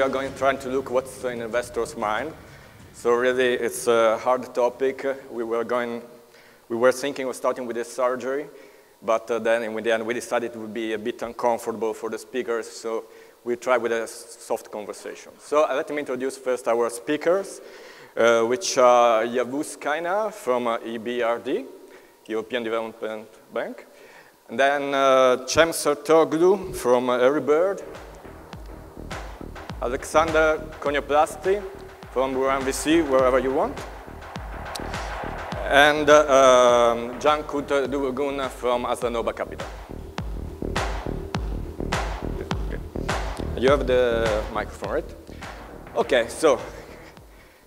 are going trying to look what's in investors' mind. So really, it's a hard topic. We were thinking of starting with this surgery, but then in the end, we decided it would be a bit uncomfortable for the speakers, so we tried with a soft conversation. So let me introduce first our speakers, which are Yavuz KAYNAR from EBRD, European Development Bank, and then Cem Sertoglu from Earlybird, Alexander Konyoplasty from VC, wherever you want, and Cankut Duvagun from Aslanova Capital. Okay. You have the microphone, right? Okay, so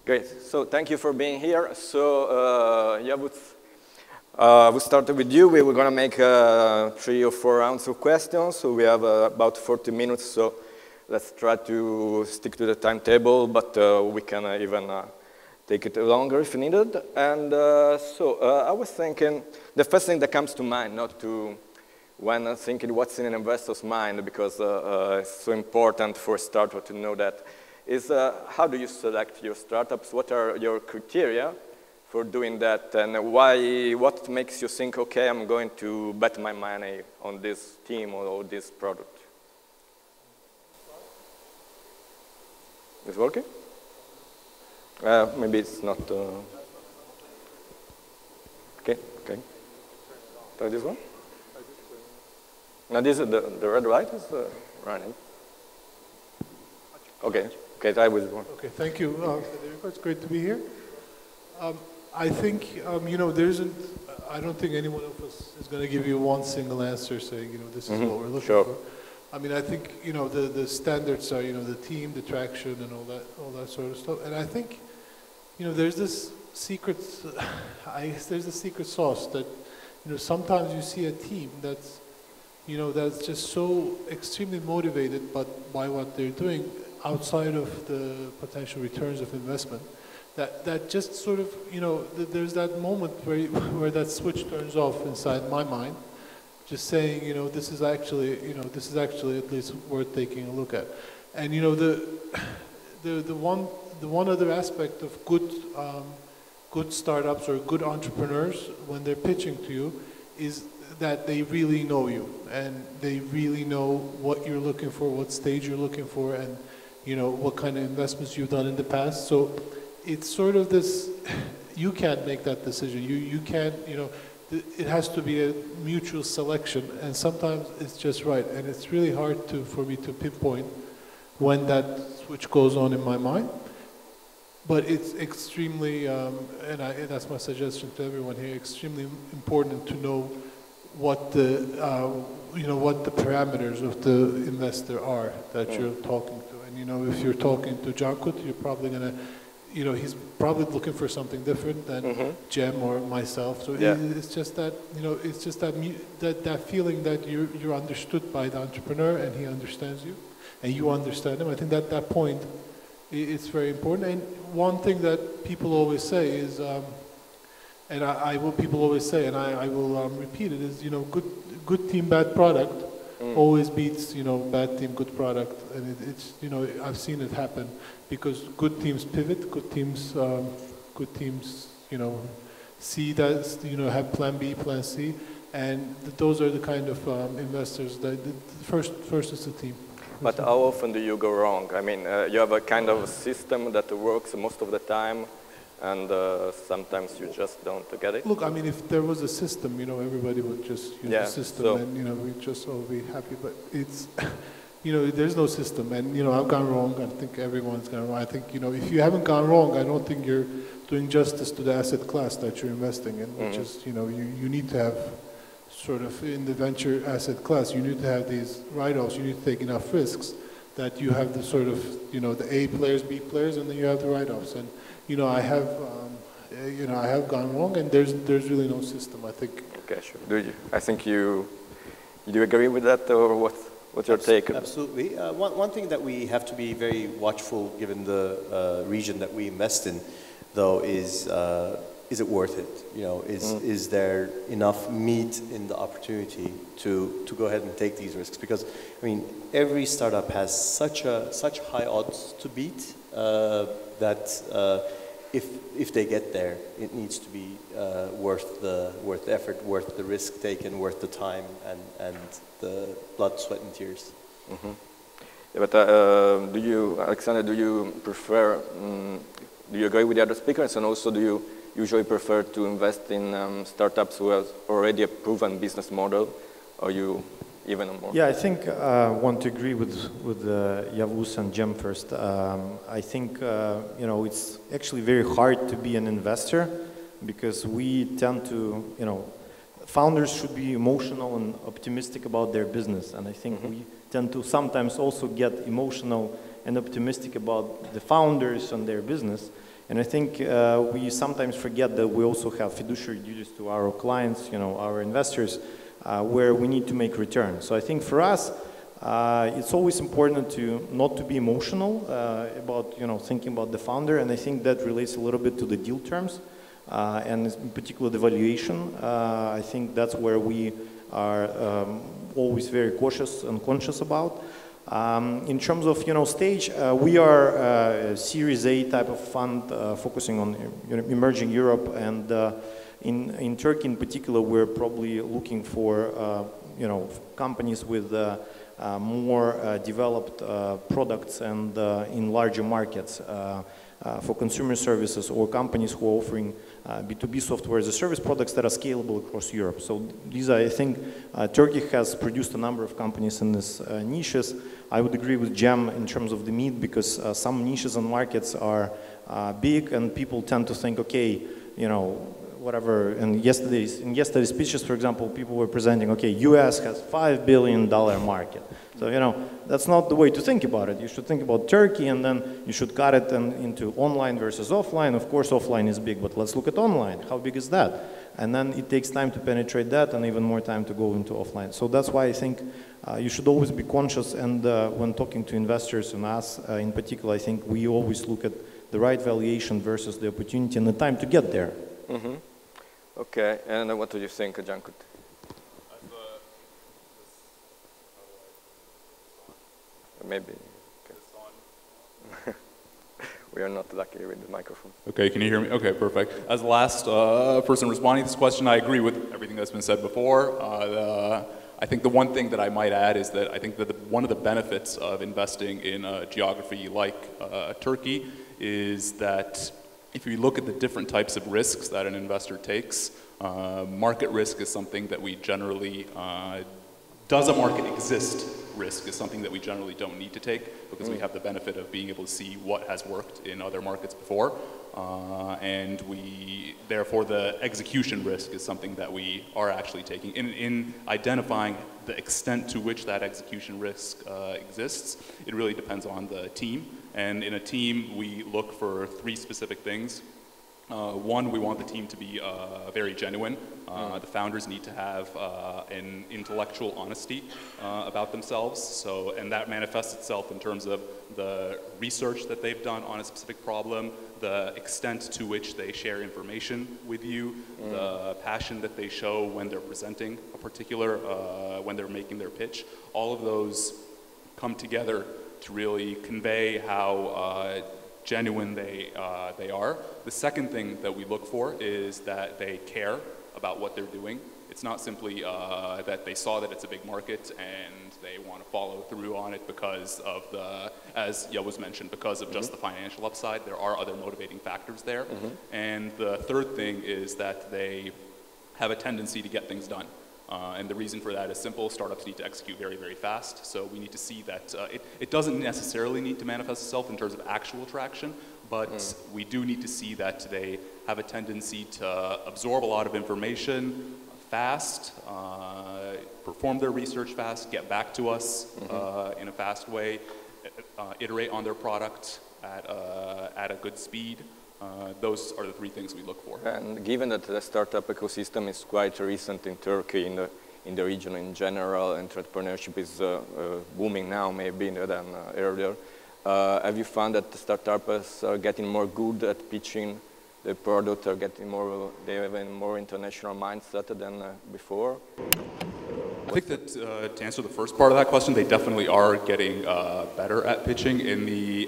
great. So thank you for being here. So Yavuz, we started with you. We were going to make 3 or 4 rounds of questions. So we have about 40 minutes. So let's try to stick to the timetable, but we can even take it longer if needed. And so I was thinking, the first thing that comes to mind, when thinking what's in an investor's mind, because it's so important for a startup to know that, is how do you select your startups? What are your criteria for doing that? And what makes you think, okay, I'm going to bet my money on this team or this product? Is it working? Maybe it's not. Okay. Try this one. Now this is the red light is running. Okay. Try with one. Okay. Thank you. It's great to be here. I think you know I don't think anyone of us is going to give you one single answer saying this is what we're looking for. I mean, I think, the standards are, the team, the traction, and all that sort of stuff. And I think, there's this secret, there's a secret sauce that, sometimes you see a team that's, that's just so extremely motivated by what they're doing outside of the potential returns of investment, that just sort of, there's that moment where that switch turns off inside my mind. Just saying, this is actually at least worth taking a look at. And the one other aspect of good startups or good entrepreneurs when they're pitching to you is that they really know you and they really know what you're looking for, what stage you're looking for, and what kind of investments you've done in the past. So it's sort of this. You can't make that decision. You can't. It has to be a mutual selection, and sometimes it's just right. And it's really hard for me to pinpoint when that switch goes on in my mind. But it's extremely, that's my suggestion to everyone here, extremely important to know what the parameters of the investor are that you're talking to. And if you're talking to Cankut, you're probably going to, he's probably looking for something different than Cem or myself. So it's just that, it's just that feeling that you're understood by the entrepreneur and he understands you and you understand him. I think that point, it's very important. And one thing that people always say is, people always say, and I will repeat it, is, good team, bad product always beats, bad team, good product. And it's, I've seen it happen. Because good teams pivot, good teams, see that, have plan B, plan C, and those are the kind of investors that first is the team. But how often do you go wrong? I mean, you have a kind of system that works most of the time, and sometimes you just don't get it. Look, I mean, if there was a system, everybody would just use the system, and we'd just all be happy. But it's. There's no system, and I've gone wrong. I think everyone's gone wrong. I think if you haven't gone wrong, I don't think you're doing justice to the asset class that you're investing in, which is you need to have sort of in the venture asset class. You need to have these write-offs. You need to take enough risks that you have the sort of the A players, B players, and then you have the write-offs. And I have gone wrong, and there's really no system. I think. Okay, sure. Do you? I think you do agree with that, or what? What's your take? Absolutely. One thing that we have to be very watchful, given the region that we invest in, though, is is it worth it? You know, is there enough meat in the opportunity to go ahead and take these risks? Because I mean, every startup has such high odds to beat that if they get there, it needs to be worth the effort, worth the risk taken, worth the time and the blood, sweat, and tears. Mm-hmm. Yeah, but Alexander, do you prefer? Do you agree with the other speakers, and also do you usually prefer to invest in startups who have already a proven business model, or you even more? Yeah, I think I want to agree with Yavuz and Cem first. I think you know, it's actually very hard to be an investor because we tend to, you know, founders should be emotional and optimistic about their business, and I think we tend to sometimes also get emotional and optimistic about the founders and their business. And I think we sometimes forget that we also have fiduciary duties to our clients, you know, our investors, where we need to make returns. So I think for us, it's always important to not to be emotional about, you know, thinking about the founder. And I think that relates a little bit to the deal terms, and in particular the valuation. I think that's where we are always very cautious and conscious about. In terms of, you know, stage, we are a Series A type of fund focusing on, you know, emerging Europe, and in Turkey in particular, we're probably looking for, you know, companies with more developed products and in larger markets for consumer services, or companies who are offering B2B software as a service products that are scalable across Europe. So these are, I think, Turkey has produced a number of companies in these niches. I would agree with Cem in terms of the meat, because some niches and markets are big, and people tend to think, okay, you know, whatever. In yesterday's speeches, for example, people were presenting, okay, US has $5 billion market. So, you know, that's not the way to think about it. You should think about Turkey, and then you should cut it into online versus offline. Of course, offline is big, but let's look at online. How big is that? And then it takes time to penetrate that, and even more time to go into offline. So that's why I think you should always be conscious, and when talking to investors and us in particular, I think we always look at the right valuation versus the opportunity and the time to get there. Mm-hmm. Okay, and what do you think, Cankut? Maybe. Okay. We are not lucky with the microphone. Okay, can you hear me? Okay, perfect. As the last person responding to this question, I agree with everything that's been said before. I think the one thing that I might add is that I think that one of the benefits of investing in a geography like Turkey is that if you look at the different types of risks that an investor takes, market risk is something that we generally, does a market exist risk is something that we generally don't need to take, because we have the benefit of being able to see what has worked in other markets before. And therefore the execution risk is something that we are actually taking. In identifying the extent to which that execution risk exists, it really depends on the team. And in a team, we look for 3 specific things. One, we want the team to be very genuine. The founders need to have an intellectual honesty about themselves. So, and that manifests itself in terms of the research that they've done on a specific problem, the extent to which they share information with you, the passion that they show when they're presenting a particular, when they're making their pitch. All of those come together to really convey how genuine they are. The second thing that we look for is that they care about what they're doing. It's not simply that they saw that it's a big market and they want to follow through on it because of the, as Yavuz mentioned, because of just the financial upside. There are other motivating factors there. And the third thing is that they have a tendency to get things done. And the reason for that is simple. Startups need to execute very, very fast. So we need to see that it doesn't necessarily need to manifest itself in terms of actual traction, but we do need to see that they have a tendency to absorb a lot of information fast, perform their research fast, get back to us in a fast way, iterate on their product at a good speed. Those are the 3 things we look for. And given that the startup ecosystem is quite recent in Turkey, in the region in general, entrepreneurship is booming now maybe than earlier, have you found that the startups are getting more good at pitching the product are getting more, they have a more international mindset than before? I think that to answer the first part of that question, they definitely are getting better at pitching.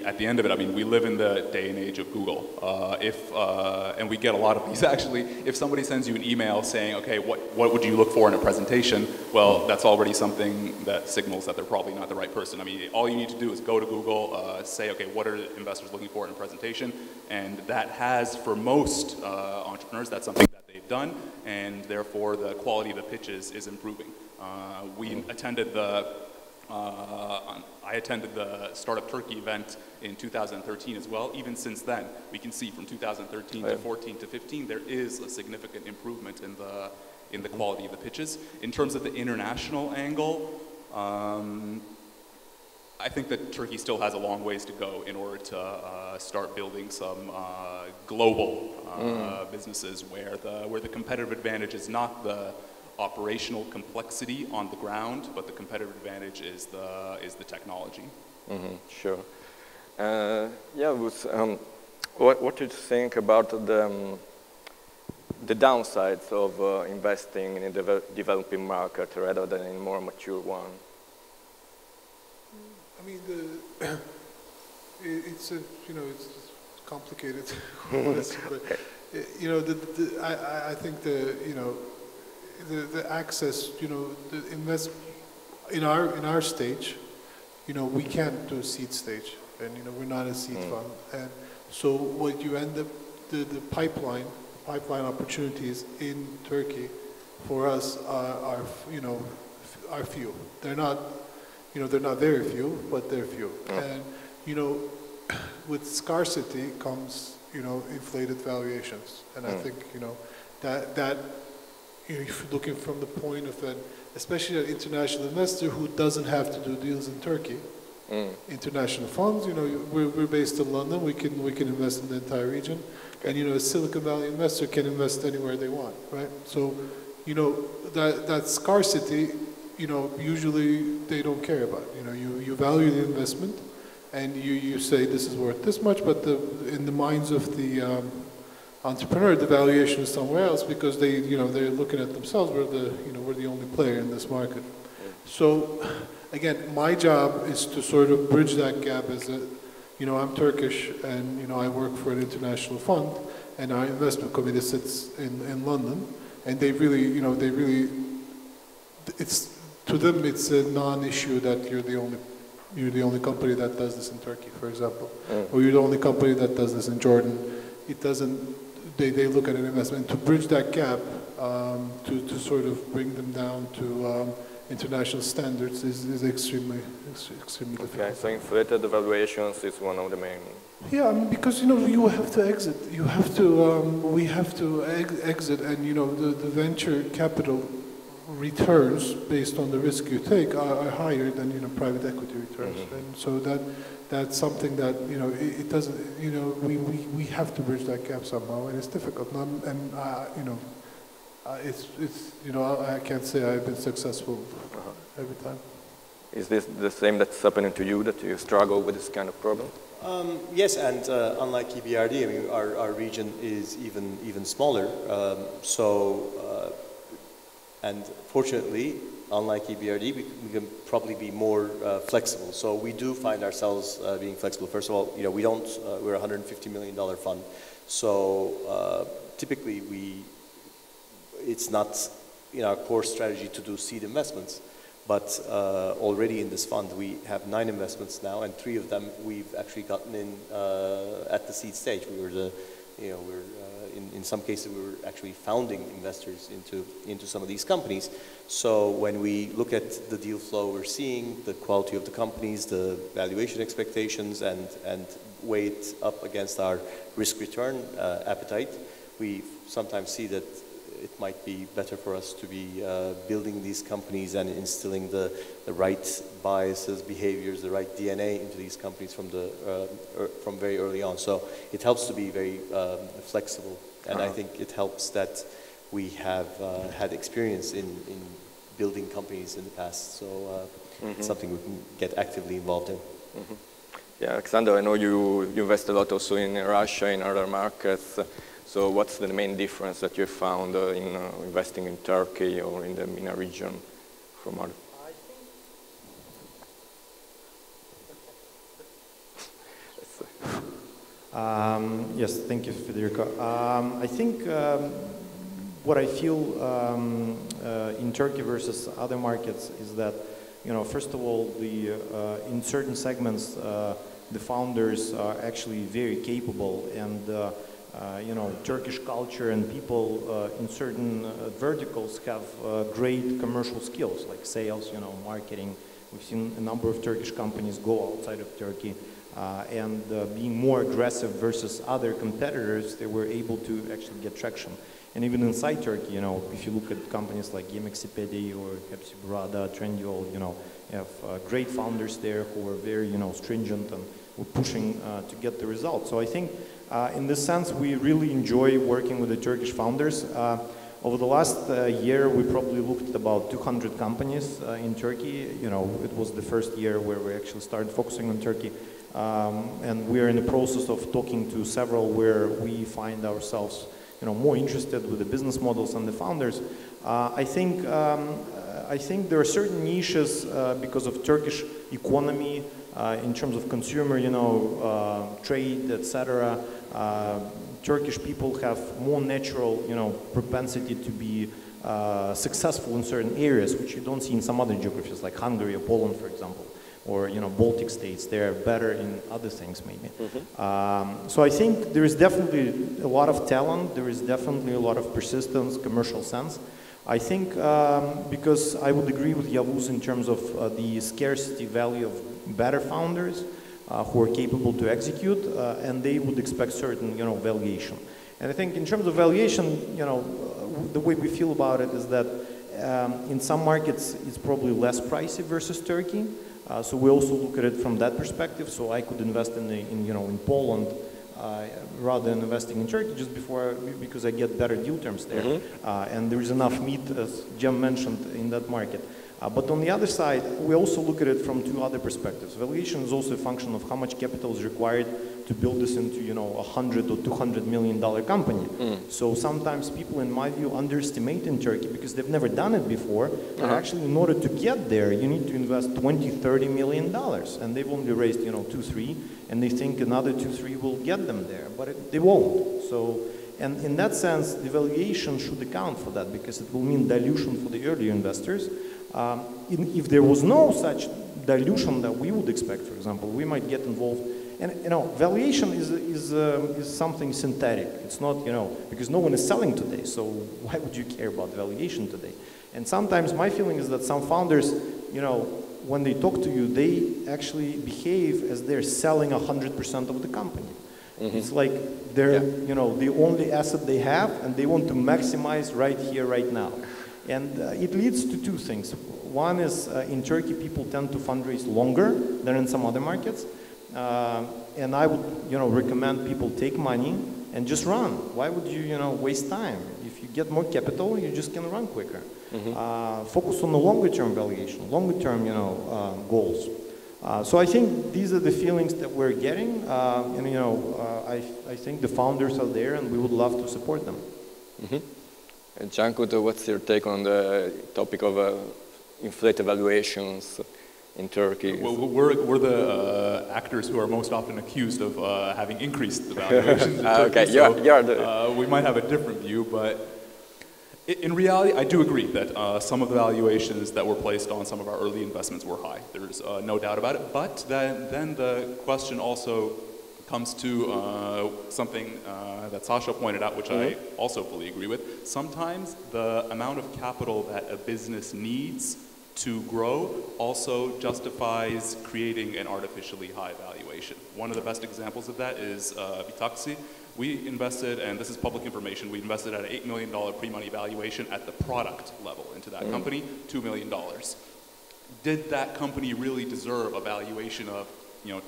At the end of it, I mean, we live in the day and age of Google. And we get a lot of these actually. If somebody sends you an email saying, okay, what would you look for in a presentation? Well, that's already something that signals that they're probably not the right person. I mean, all you need to do is go to Google, say, okay, what are investors looking for in a presentation? And that has, for most entrepreneurs, that's something that they've done, and therefore the quality of the pitches is improving. I attended the Startup Turkey event in 2013 as well. Even since then, we can see from 2013 to 14 to 15, there is a significant improvement in the quality of the pitches. In terms of the international angle, I think that Turkey still has a long ways to go in order to start building some global businesses where the competitive advantage is not the operational complexity on the ground, but the competitive advantage is the technology. Sure. What do you think about the downsides of investing in a developing market rather than in a more mature one? I mean, it's complicated, but I think the access, in our stage, we can't do seed stage, and we're not a seed fund, and so what you end up, the pipeline opportunities in Turkey for us are few. They're not very few, but they're few, and with scarcity comes inflated valuations, and I think that. If you're looking from the point of especially an international investor who doesn't have to do deals in Turkey, international funds, we're based in London, we can invest in the entire region, and a Silicon Valley investor can invest anywhere they want, right? So, that scarcity, usually they don't care about. You value the investment, and you say this is worth this much, but in the minds of the entrepreneur, the valuation is somewhere else because they're looking at themselves. We're the only player in this market. So, again, my job is to sort of bridge that gap. I'm Turkish, and I work for an international fund, and our investment committee sits in London, and they really, to them it's a non-issue that you're the only company that does this in Turkey, for example, or you're the only company that does this in Jordan. It doesn't. They look at an investment to bridge that gap, to sort of bring them down to international standards is extremely difficult. Okay, so inflated valuations is one of the main. Yeah, I mean, because you have to exit. You have to. We have to exit, and the venture capital returns based on the risk you take are higher than private equity returns, and so that's something that it doesn't. We have to bridge that gap somehow, and it's difficult. I can't say I've been successful every time. Is this the same that's happening to you, that you struggle with this kind of problem? Yes, and unlike EBRD, I mean, our region is even smaller. And fortunately, unlike EBRD, we can probably be more flexible. So we do find ourselves being flexible. First of all, we're a $150 million fund. So typically it's not in our core strategy to do seed investments, but already in this fund, we have 9 investments now, and 3 of them we've actually gotten in at the seed stage. We were in some cases, we were actually founding investors into some of these companies. So when we look at the deal flow we're seeing, the quality of the companies, the valuation expectations, and weigh it up against our risk-return appetite, we sometimes see that it might be better for us to be building these companies and instilling the right biases, behaviors, the right DNA into these companies from very early on. So it helps to be very flexible, and I think it helps that we have had experience in building companies in the past. So it's something we can get actively involved in. Yeah, Alexander, I know you invest a lot also in Russia, in other markets. So what's the main difference that you found in investing in Turkey or in the MENA region from other? Yes, thank you, Federico. I think what I feel in Turkey versus other markets is that, first of all, in certain segments, the founders are actually very capable, and Turkish culture and people in certain verticals have great commercial skills like sales, marketing. We've seen a number of Turkish companies go outside of Turkey and being more aggressive versus other competitors, they were able to actually get traction. And even inside Turkey, if you look at companies like Yemeksepedi or EBRD, Trendyol, you have great founders there who are very, stringent and were pushing to get the results. So I think in this sense, we really enjoy working with the Turkish founders. Over the last year, we probably looked at about 200 companies in Turkey. It was the first year where we actually started focusing on Turkey. And we're in the process of talking to several where we find ourselves more interested with the business models and the founders. I think there are certain niches because of Turkish economy in terms of consumer, trade, etc. Turkish people have more natural, propensity to be successful in certain areas, which you don't see in some other geographies, like Hungary or Poland, for example, or Baltic states. They're better in other things, maybe. So I think there is definitely a lot of talent. There is definitely a lot of persistence, commercial sense. I think because I would agree with Yavuz in terms of the scarcity value of better founders who are capable to execute, and they would expect certain, valuation. And I think in terms of valuation, the way we feel about it is that in some markets it's probably less pricey versus Turkey. So we also look at it from that perspective. So I could invest in Poland rather than investing in Turkey just because I get better deal terms there. And there is enough meat, as Cem mentioned, in that market. But on the other side, we also look at it from two other perspectives. Valuation is also a function of how much capital is required to build this into, $100 or $200 million company. So sometimes people, in my view, underestimate in Turkey because they've never done it before. And actually, in order to get there, you need to invest $20, $30 million. And they've only raised, 2, 3, and they think another 2, 3 will get them there, but they won't. So, and in that sense, the valuation should account for that because it will mean dilution for the earlier investors. If there was no such dilution that we would expect, for example, we might get involved. And valuation is something synthetic. It's not, because no one is selling today. So why would you care about valuation today? And sometimes my feeling is that some founders, when they talk to you, they actually behave as they're selling 100% of the company. It's like they're, the only asset they have, and they want to maximize right here, right now. And it leads to two things. One is in Turkey, people tend to fundraise longer than in some other markets. And I would, recommend people take money and just run. Why would you, waste time? If you get more capital, you just can run quicker. Focus on the longer-term valuation, longer-term, goals. So I think these are the feelings that we're getting. And, I think the founders are there, and we would love to support them. And Cankut, what's your take on the topic of inflated valuations in Turkey? Well, we're the actors who are most often accused of having increased the valuations in Turkey. Okay, so, we might have a different view, but in reality, I do agree that some of the valuations that were placed on some of our early investments were high. There's no doubt about it. But then the question also comes to something that Sasha pointed out, which I also fully agree with. Sometimes the amount of capital that a business needs to grow also justifies creating an artificially high valuation. One of the best examples of that is Bitaxi. We invested, and this is public information, we invested at an $8 million pre-money valuation at the product level into that company, $2 million. Did that company really deserve a valuation of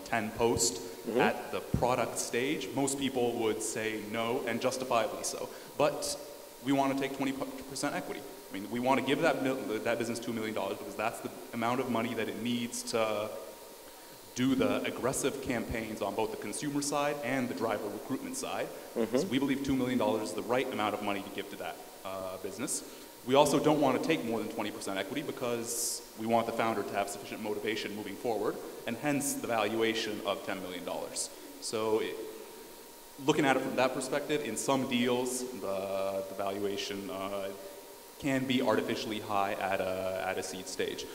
10 post at the product stage? Most people would say no, and justifiably so. But we want to take 20% equity. I mean, we want to give that business $2 million because that's the amount of money that it needs to do the aggressive campaigns on both the consumer side and the driver recruitment side. So we believe $2 million is the right amount of money to give to that business. We also don't want to take more than 20% equity because we want the founder to have sufficient motivation moving forward, and hence the valuation of $10 million. So looking at it from that perspective, in some deals, the valuation can be artificially high at a seed stage.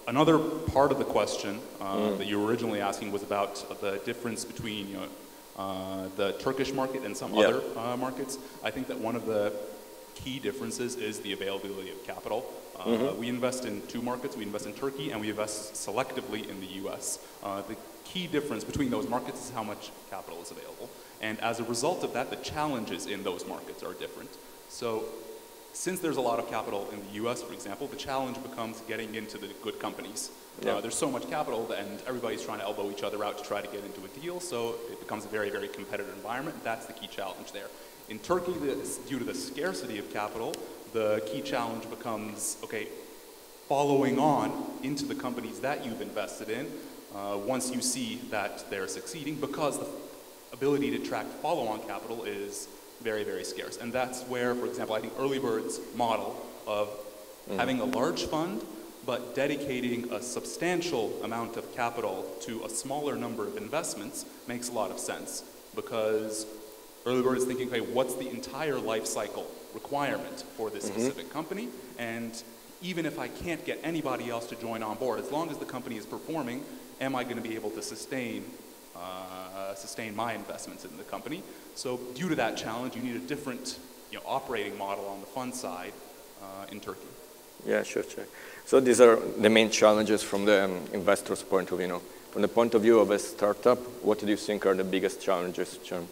Another part of the question that you were originally asking was about the difference between the Turkish market and some other markets. I think that one of the key differences is the availability of capital. We invest in two markets. We invest in Turkey and we invest selectively in the US. The key difference between those markets is how much capital is available. And as a result of that, the challenges in those markets are different. So since there's a lot of capital in the US, for example, the challenge becomes getting into the good companies. There's so much capital and everybody's trying to elbow each other out to try to get into a deal, so it becomes a very, very competitive environment. That's the key challenge there. In Turkey, due to the scarcity of capital, the key challenge becomes, okay, following on into the companies that you've invested in, once you see that they're succeeding, because the ability to attract follow-on capital is very, very scarce. And that's where, for example, I think Earlybird's model of having a large fund, but dedicating a substantial amount of capital to a smaller number of investments makes a lot of sense. Because Earlybird is thinking, okay, what's the entire life cycle requirement for this specific company? And even if I can't get anybody else to join on board, as long as the company is performing, am I going to be able to sustain my investments in the company? So due to that challenge, you need a different operating model on the fund side in Turkey. Yeah, sure. So these are the main challenges from the investor's point of view. From the point of view of a startup, what do you think are the biggest challenges, Cem?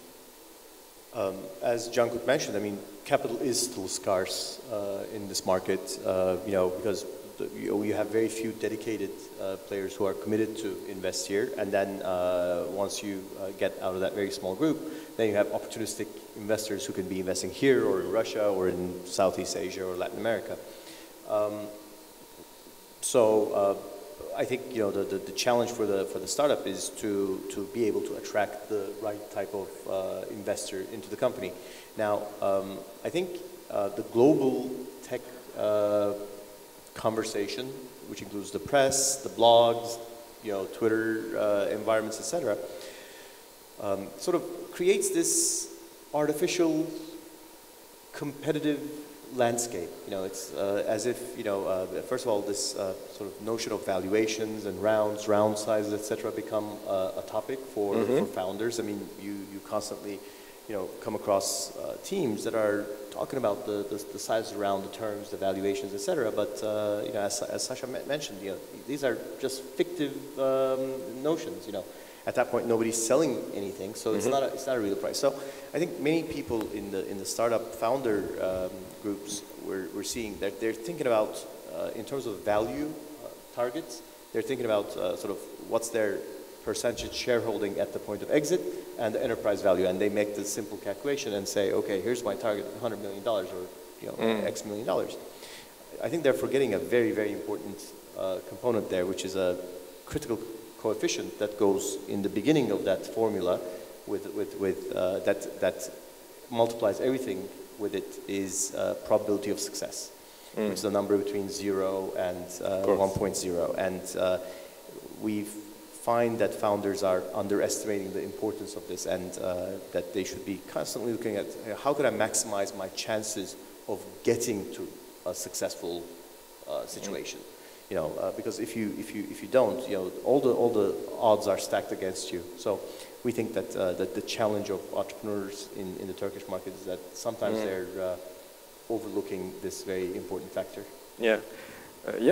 As Cankut mentioned, I mean, capital is still scarce in this market, because you have very few dedicated players who are committed to invest here, and then once you get out of that very small group, then you have opportunistic investors who can be investing here or in Russia or in Southeast Asia or Latin America. So I think the challenge for the startup is to be able to attract the right type of investor into the company. Now, I think the global tech conversation, which includes the press, the blogs, Twitter environments, etc., sort of creates this artificial competitive landscape. It's as if first of all, this sort of notion of valuations and round sizes, etc., become a topic for founders. I mean, you constantly come across teams that are talking about the size around, the terms, the valuations, etc. But as Sasha mentioned, these are just fictive notions. At that point, nobody's selling anything, so it's not a real price. So I think many people in the startup founder groups we're seeing that they're thinking about in terms of value targets. They're thinking about sort of what's their percentage shareholding at the point of exit and the enterprise value, and they make the simple calculation and say, okay, here's my target, $100 million or X million dollars. I think they're forgetting a very, very important component there, which is a critical coefficient that goes in the beginning of that formula that multiplies everything with it, is probability of success, which is a number between 0 and 1.0. And we find that founders are underestimating the importance of this, and that they should be constantly looking at how can I maximize my chances of getting to a successful situation. Because if you don't, all the odds are stacked against you. So we think that that the challenge of entrepreneurs in the Turkish market is that sometimes they're overlooking this very important factor. Yeah,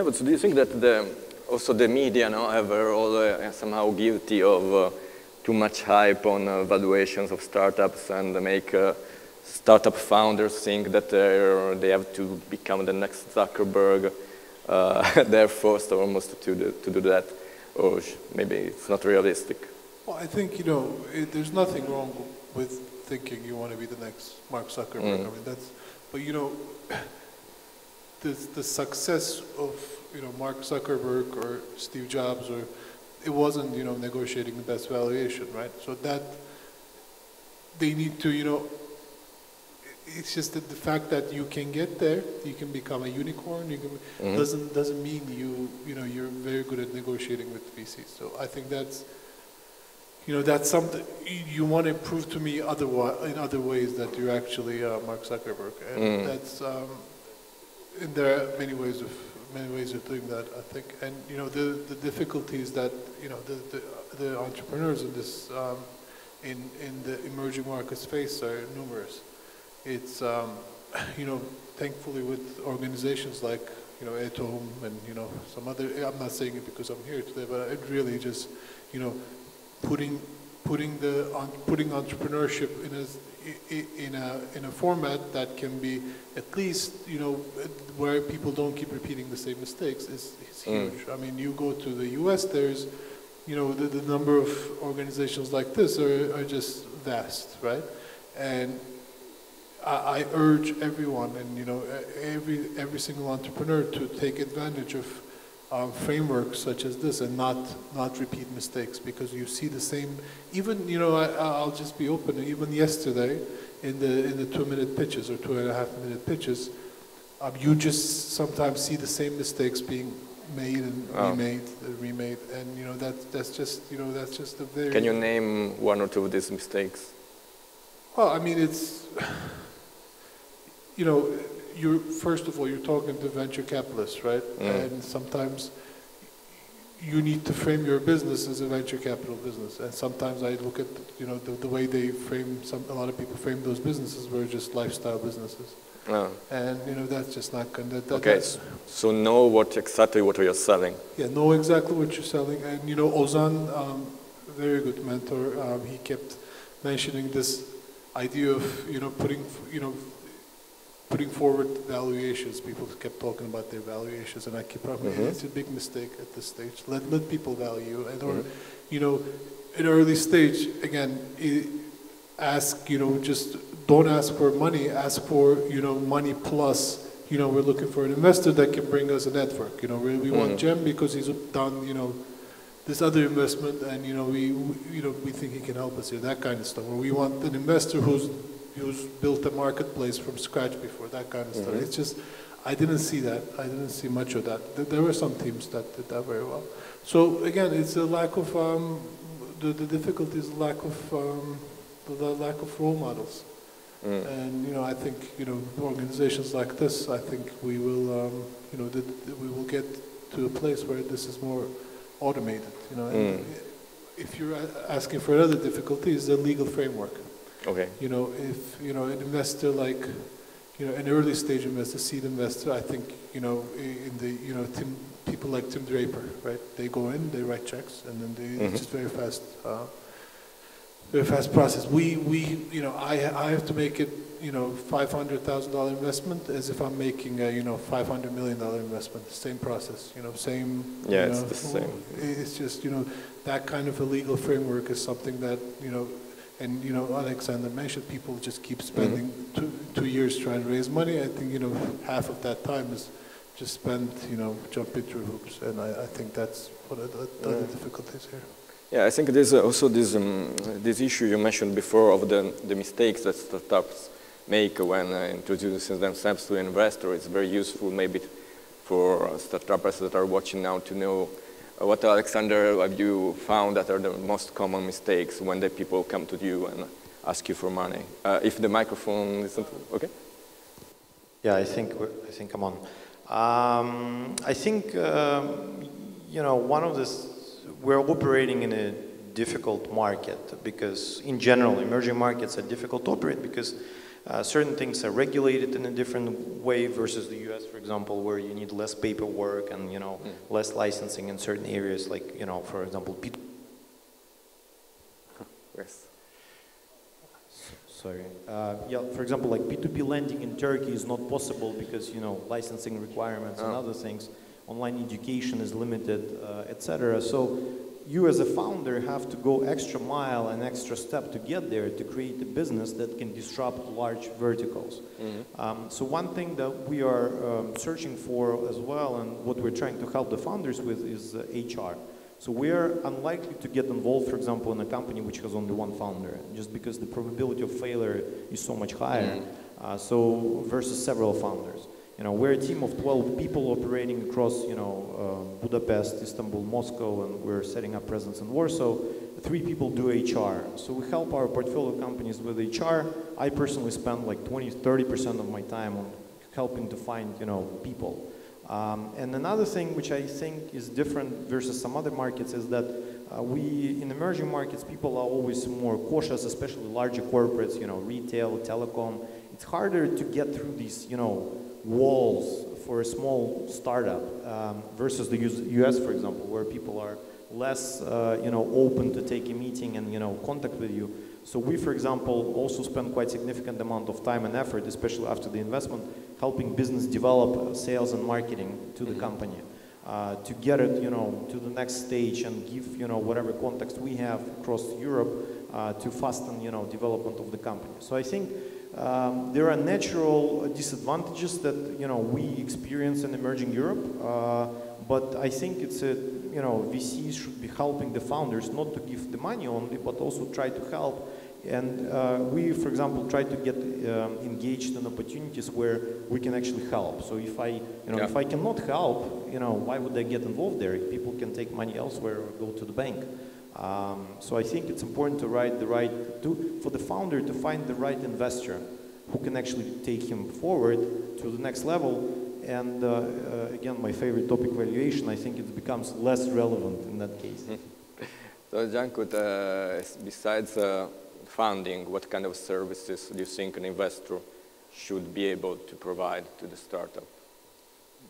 but so do you think that also the media now are all somehow guilty of too much hype on valuations of startups, and make startup founders think that they have to become the next Zuckerberg? They're forced almost to do that, or maybe it's not realistic. Well, I think there's nothing wrong with thinking you want to be the next Mark Zuckerberg. I mean, but the success of Mark Zuckerberg or Steve Jobs, or it wasn't, you know, negotiating the best valuation, right? So that they need to, you know, it's just that the fact that you can get there, you can become a unicorn, you can, doesn't mean you know, you're very good at negotiating with VCs. So I think that's, you know, that's something you want to prove to me in other ways that you're actually Mark Zuckerberg, and that's and there are many ways of doing that, I think. And you know, the difficulties that, you know, the entrepreneurs in this in the emerging markets face are numerous. It's you know, thankfully with organizations like, you know, at home and, you know, some other, I'm not saying it because I'm here today, but it really just, you know, putting entrepreneurship in a format that can be at least, you know, where people don't keep repeating the same mistakes is huge. I mean, you go to the US, there's, you know, the number of organizations like this are just vast, right? And I urge everyone, and you know, every single entrepreneur to take advantage of frameworks such as this and not repeat mistakes, because you see the same. Even, you know, I'll just be open. Even yesterday, in the 2-minute pitches or 2.5-minute pitches, you just sometimes see the same mistakes being made and remade, and you know, that's just, you know, that's just a very. Can you name one or two of these mistakes? Well, I mean, it's, you know, first of all, you're talking to venture capitalists, right? And sometimes you need to frame your business as a venture capital business. And sometimes I look at, you know, the way they frame, a lot of people frame those businesses were just lifestyle businesses. And, you know, that's just not going to... Okay, so know exactly what you're selling. Yeah, know exactly what you're selling. And, you know, Ozan, very good mentor, he kept mentioning this idea of, you know, putting forward valuations. People kept talking about their valuations, and I keep talking, it's a big mistake at this stage. Let people value, and or, you know, at early stage, again, ask, you know, just don't ask for money, ask for, you know, money plus, you know, we're looking for an investor that can bring us a network. You know, we want Cem because he's done, you know, this other investment, and you know, we think he can help us here, that kind of stuff. Or we want an investor who's built a marketplace from scratch before, that kind of stuff. It's just, I didn't see that. I didn't see much of that. There were some teams that did that very well. So again, it's a lack of, the difficulty is the lack of role models. And, you know, I think, you know, organizations like this, I think we will, you know, we will get to a place where this is more automated, you know. And if you're asking for another difficulty, is the legal framework. Okay. You know, if, you know, an investor like, you know, an early stage investor, seed investor, I think, you know, in the, you know, people like Tim Draper, right? They go in, they write checks, and then it's just very fast process. You know, I have to make it, you know, $500,000 investment as if I'm making a, you know, $500 million investment. Same process, you know, same. Yeah, you it's know, the same. It's just, you know, that kind of a legal framework is something that, you know, and, you know, Alexander mentioned, people just keep spending 2 years trying to raise money. I think, you know, half of that time is just spent, you know, jumping through hoops. And I think that's one of the difficulties here. Yeah, I think there's also this issue you mentioned before of the mistakes that startups make when introducing themselves to an investor. It's very useful maybe for startups that are watching now to know what, Alexander, have you found that are the most common mistakes when the people come to you and ask you for money? If the microphone isn't okay. Yeah, I think I'm on. I think you know, one of this, we're operating in a difficult market because, in general, emerging markets are difficult to operate because certain things are regulated in a different way versus the US, for example, where you need less paperwork and, you know, less licensing in certain areas, like, you know, for example, Yes. Sorry. Yeah, for example, like P2P lending in Turkey is not possible because, you know, licensing requirements and other things. Online education is limited, etc. So you as a founder have to go extra mile and extra step to get there to create a business that can disrupt large verticals. So one thing that we are searching for as well, and what we're trying to help the founders with, is HR. So we are unlikely to get involved, for example, in a company which has only one founder, just because the probability of failure is so much higher. So versus several founders. We're a team of 12 people operating across, Budapest, Istanbul, Moscow, and we're setting up presence in Warsaw. 3 people do HR. So we help our portfolio companies with HR. I personally spend like 20–30% of my time on helping to find, people. And another thing which I think is different versus some other markets is that in emerging markets, people are always more cautious, especially larger corporates, retail, telecom. It's harder to get through these, walls for a small startup versus the US, for example, where people are less, open to take a meeting and, contact with you. So we, for example, also spend quite significant amount of time and effort, especially after the investment, helping business develop sales and marketing to the company to get it, to the next stage and give, whatever context we have across Europe to fasten, development of the company. So I think there are natural disadvantages that we experience in emerging Europe, but I think it's VCs should be helping the founders not to give the money only, but also try to help. And we, for example, try to get engaged in opportunities where we can actually help. So if I, if I cannot help, why would I get involved there? People can take money elsewhere or go to the bank. So I think it's important to for the founder to find the right investor who can actually take him forward to the next level. And again, my favorite topic, valuation, I think it becomes less relevant in that case. So Cankut, besides funding, what kind of services do you think an investor should be able to provide to the startup?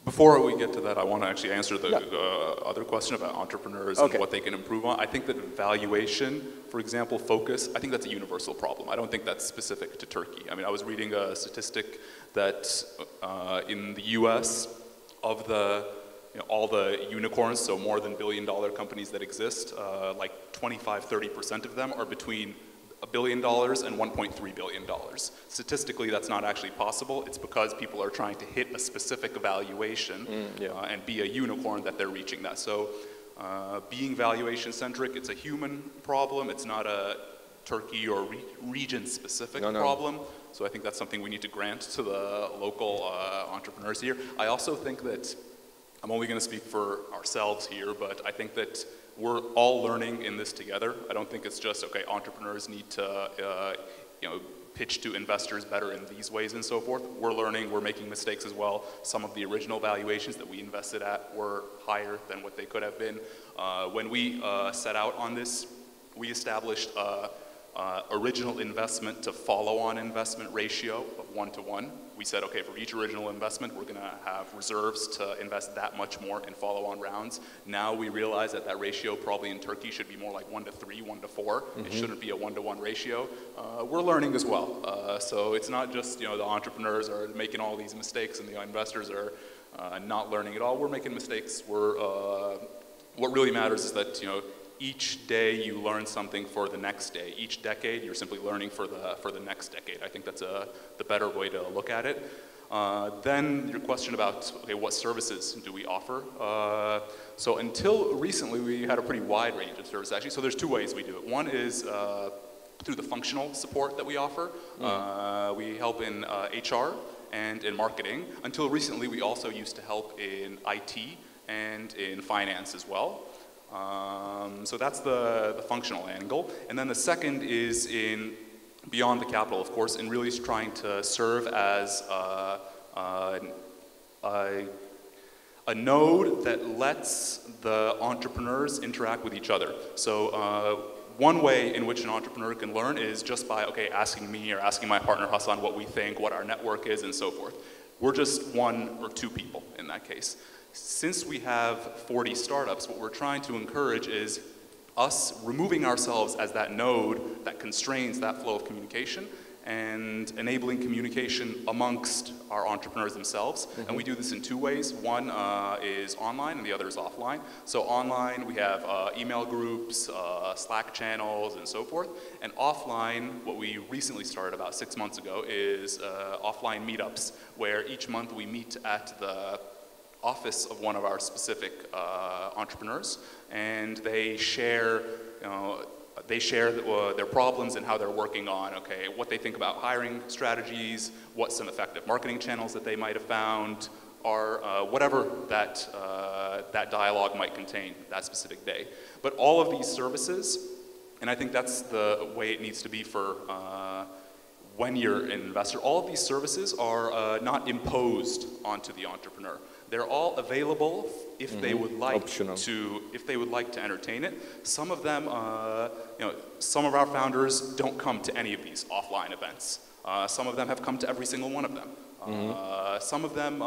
Before we get to that, I want to actually answer the other question about entrepreneurs and what they can improve on. I think that valuation, for example, focus, I think that's a universal problem. I don't think that's specific to Turkey. I mean, I was reading a statistic that in the US, of the all the unicorns, so more than billion-dollar companies that exist, like 25–30% of them are between $1 billion and $1.3 billion. Statistically, that's not actually possible. It's because people are trying to hit a specific valuation and be a unicorn that they're reaching that. So being valuation-centric, it's a human problem. It's not a Turkey or region-specific problem. So I think that's something we need to grant to the local entrepreneurs here. I also think that, I'm only going to speak for ourselves here, but I think that we're all learning in this together. I don't think it's just, okay, entrepreneurs need to pitch to investors better in these ways and so forth. We're learning, we're making mistakes as well. Some of the original valuations that we invested at were higher than what they could have been. When we set out on this, we established original investment to follow-on investment ratio of 1:1. We said, okay, for each original investment, we're going to have reserves to invest that much more in follow-on rounds. Now we realize that that ratio probably in Turkey should be more like 1:3, 1:4. It shouldn't be a 1:1 ratio. We're learning as well. So it's not just, the entrepreneurs are making all these mistakes and the investors are not learning at all. We're making mistakes. What really matters is that, each day you learn something for the next day. Each decade, you're simply learning for the next decade. I think that's the better way to look at it. Then your question about, okay, what services do we offer? So until recently, we had a pretty wide range of services, actually. So there's 2 ways we do it. One is through the functional support that we offer. We help in HR and in marketing. Until recently, we also used to help in IT and in finance as well. So that's the functional angle. And then the second is in beyond the capital, of course, in really trying to serve as a node that lets the entrepreneurs interact with each other. So one way in which an entrepreneur can learn is just by, okay, asking me or asking my partner Hassan what we think, what our network is, and so forth. We're just 1 or 2 people in that case. Since we have 40 startups, what we're trying to encourage is us removing ourselves as that node that constrains that flow of communication and enabling communication amongst our entrepreneurs themselves. And we do this in 2 ways. One is online and the other is offline. So online, we have email groups, Slack channels, and so forth. And offline, what we recently started about 6 months ago is offline meetups, where each month we meet at the office of one of our specific entrepreneurs, and they share, their problems and how they're working on, okay, what they think about hiring strategies, what some effective marketing channels that they might have found, or whatever that, that dialogue might contain that specific day. But all of these services, and I think that's the way it needs to be for when you're an investor, all of these services are not imposed onto the entrepreneur. They're all available if they would like to entertain it. Some of them, some of our founders don't come to any of these offline events. Some of them have come to every single one of them. Some of them,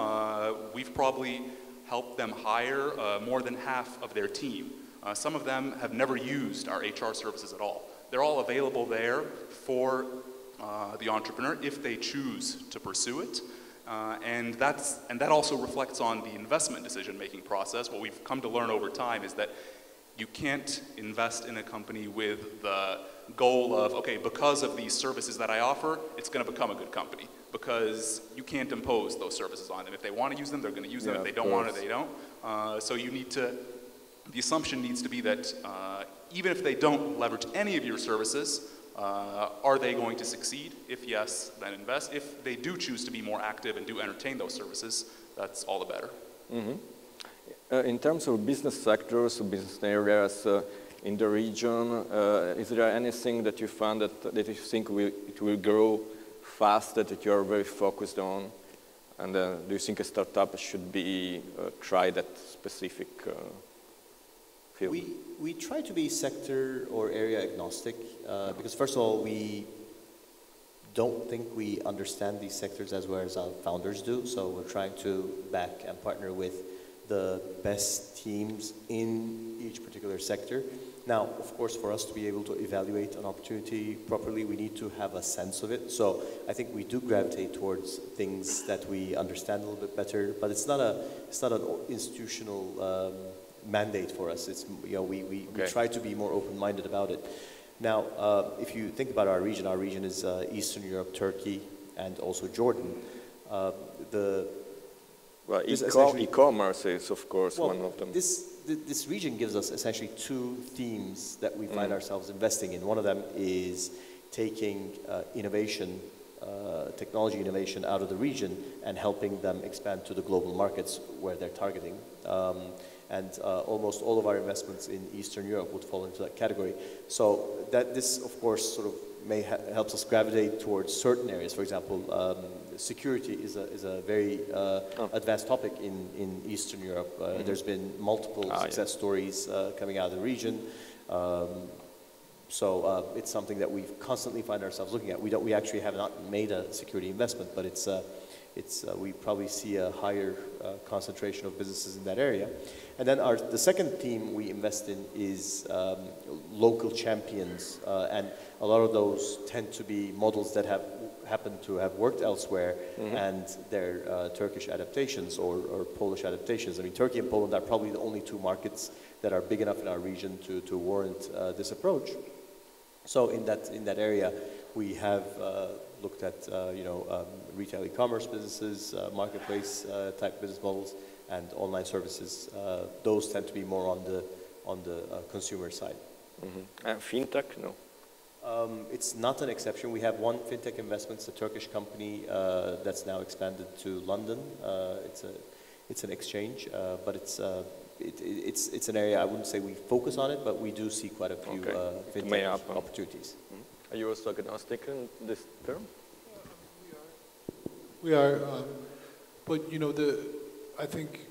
we've probably helped them hire more than half of their team. Some of them have never used our HR services at all. They're all available there for the entrepreneur if they choose to pursue it. And that also reflects on the investment decision-making process. What we've come to learn over time is that you can't invest in a company with the goal of, okay, because of these services that I offer, it's going to become a good company. Because you can't impose those services on them. If they want to use them, they're going to use them. If they don't want to, they don't. So you need to, the assumption needs to be that even if they don't leverage any of your services, are they going to succeed? If yes, then invest. If they do choose to be more active and do entertain those services, that's all the better. In terms of business sectors, business areas in the region, is there anything that you found that you think it will grow faster, that you are very focused on? And do you think a startup should be try that specific field? We try to be sector or area agnostic because first of all, we don't think we understand these sectors as well as our founders do. So we're trying to back and partner with the best teams in each particular sector. Now, of course, for us to be able to evaluate an opportunity properly, we need to have a sense of it. So I think we do gravitate towards things that we understand a little bit better, but it's not an institutional mandate for us. It's, we try to be more open-minded about it. Now, if you think about our region is Eastern Europe, Turkey, and also Jordan. Well, e-commerce is, of course, one of them. This region gives us essentially two themes that we find ourselves investing in. One of them is taking innovation, technology innovation out of the region and helping them expand to the global markets where they're targeting. Almost all of our investments in Eastern Europe would fall into that category. So this, of course, sort of helps us gravitate towards certain areas. For example, security is a very advanced topic in Eastern Europe. There's been multiple success stories coming out of the region. So it's something that we constantly find ourselves looking at. We actually have not made a security investment, but we probably see a higher concentration of businesses in that area. And then the second theme we invest in is local champions, and a lot of those tend to be models that happen to have worked elsewhere, and they're Turkish adaptations or Polish adaptations. I mean, Turkey and Poland are probably the only two markets that are big enough in our region to warrant this approach. So in that area, we have looked at retail e-commerce businesses, marketplace type business models, and online services. Those tend to be more on the consumer side. And fintech, no. It's not an exception. We have one fintech investment. It's a Turkish company that's now expanded to London. It's an exchange, but it's an area I wouldn't say we focus on it, but we do see quite a few fintech opportunities. Are you also agnostic in this term? We are, but I think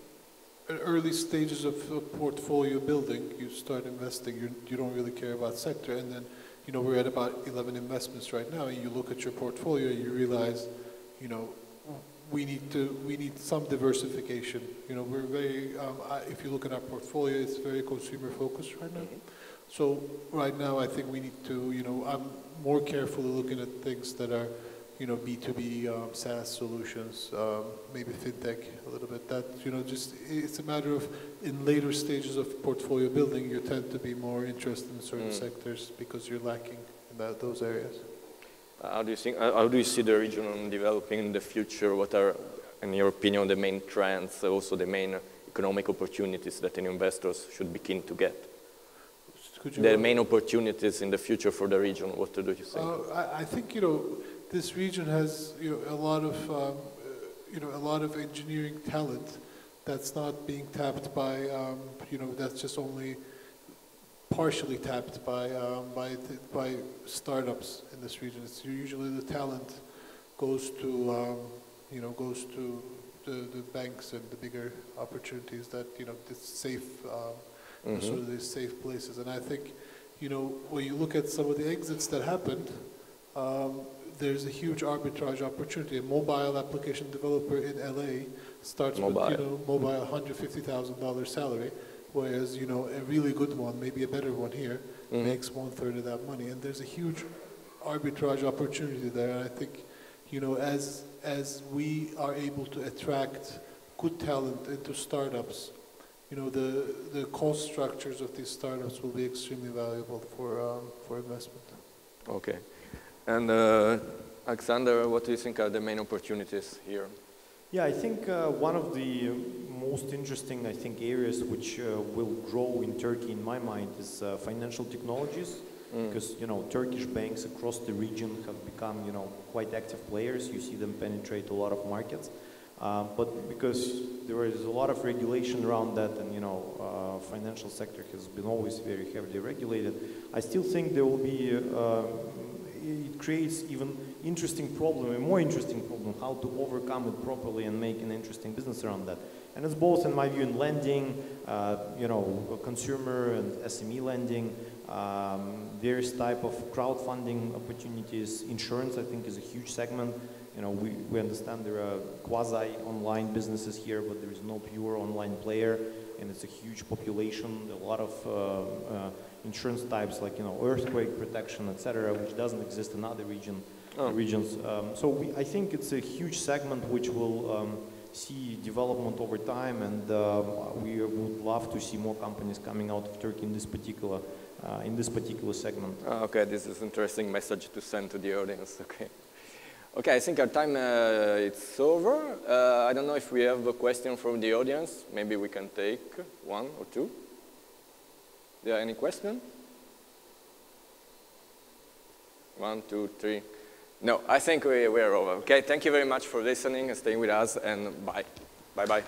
at early stages of portfolio building, you start investing. You don't really care about sector, and then we're at about 11 investments right now. And you look at your portfolio, you realize, we need some diversification. We're very. If you look at our portfolio, it's very consumer focused right now. So right now, I think we need to. I'm more carefully looking at things that are, B2B SaaS solutions, maybe fintech a little bit. That just it's a matter of in later stages of portfolio building, you tend to be more interested in certain sectors because you're lacking in those areas. How do you see the region developing in the future? What are in your opinion, the main trends, also the main economic opportunities that investors should be keen to get? The main opportunities in the future for the region, what do you think? I think, this region has, a lot of engineering talent that's not being tapped by, that's just only partially tapped by startups in this region. It's usually the talent goes to, the banks and the bigger opportunities that, it's safe, sort of these safe places. And I think, when you look at some of the exits that happened, there's a huge arbitrage opportunity. A mobile application developer in LA starts with, mobile $150,000 salary, whereas, a really good one, maybe a better one here, makes 1/3 of that money. And there's a huge arbitrage opportunity there. And I think, as we are able to attract good talent into startups, the cost structures of these startups will be extremely valuable for investment. Okay. And Alexander, what do you think are the main opportunities here? Yeah, I think one of the most interesting, areas which will grow in Turkey, in my mind, is financial technologies. Because, Turkish banks across the region have become, quite active players. You see them penetrate a lot of markets. But because there is a lot of regulation around that, and financial sector has been always very heavily regulated, I still think there will be, it creates even a more interesting problem, how to overcome it properly and make an interesting business around that. And it's both, in my view, in lending, consumer and SME lending, various type of crowdfunding opportunities. Insurance, I think, is a huge segment. We understand there are quasi-online businesses here, but there is no pure online player, and it's a huge population, a lot of insurance types like, earthquake protection, etc., which doesn't exist in other regions. I think it's a huge segment which will see development over time, and we would love to see more companies coming out of Turkey in this particular segment. Okay, this is an interesting message to send to the audience. Okay. Okay, I think our time it's over. I don't know if we have a question from the audience. Maybe we can take one or two. There any question? 1, 2, 3. No, I think we are over. Okay, thank you very much for listening and staying with us, and bye. Bye-bye.